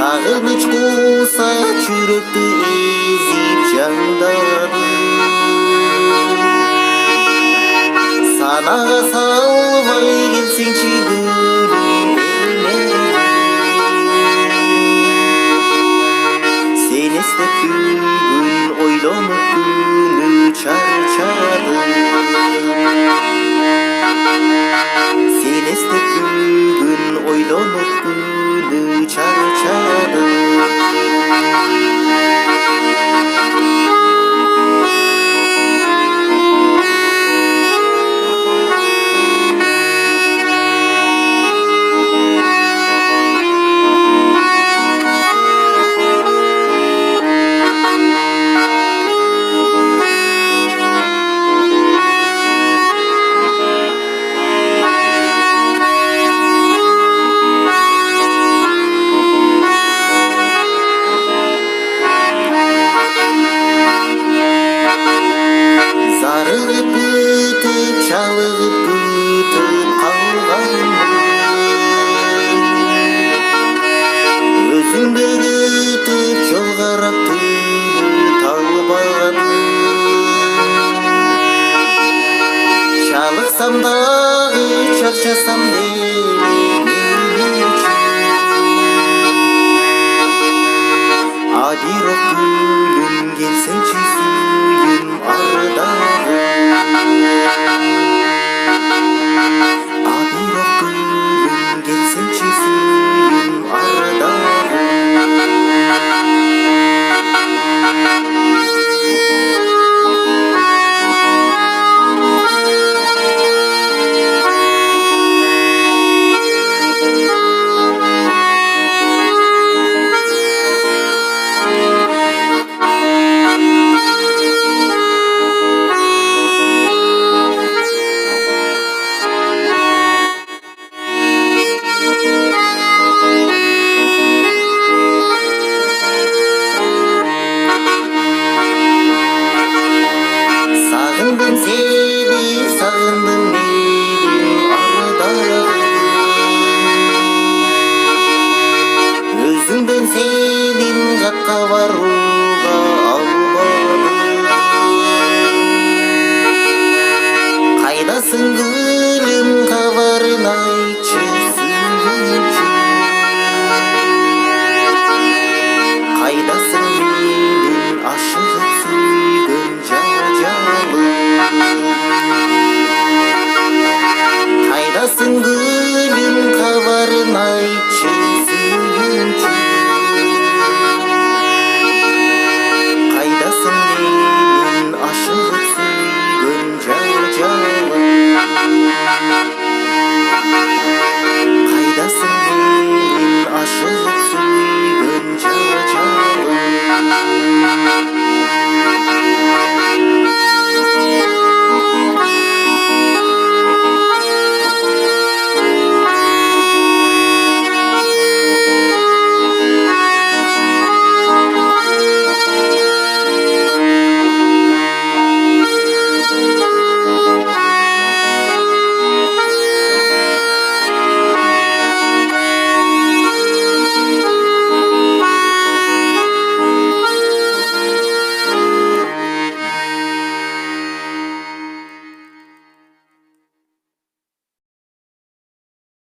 Sağыныч қуса жүректі ezip жандады. Санаға салбай келсеңші гүлім сен естеп бүгін ойланып күні чарчады. Сен естеп бүгін ойланып күні чарчады. Зарығып өтіп, жалығып күтіп қалғанмын. Өзіңді күтіп, жолғарап түніп талбағанмын. Жалықсам дағы, шаршасам адирақ гүлім келсеңші сүйім ардағы. Адирақ гүлім келсеңші сүйім ардағы. Сағындым сені, сағындым менің ардағы. Өзіңден сенің жаққа бару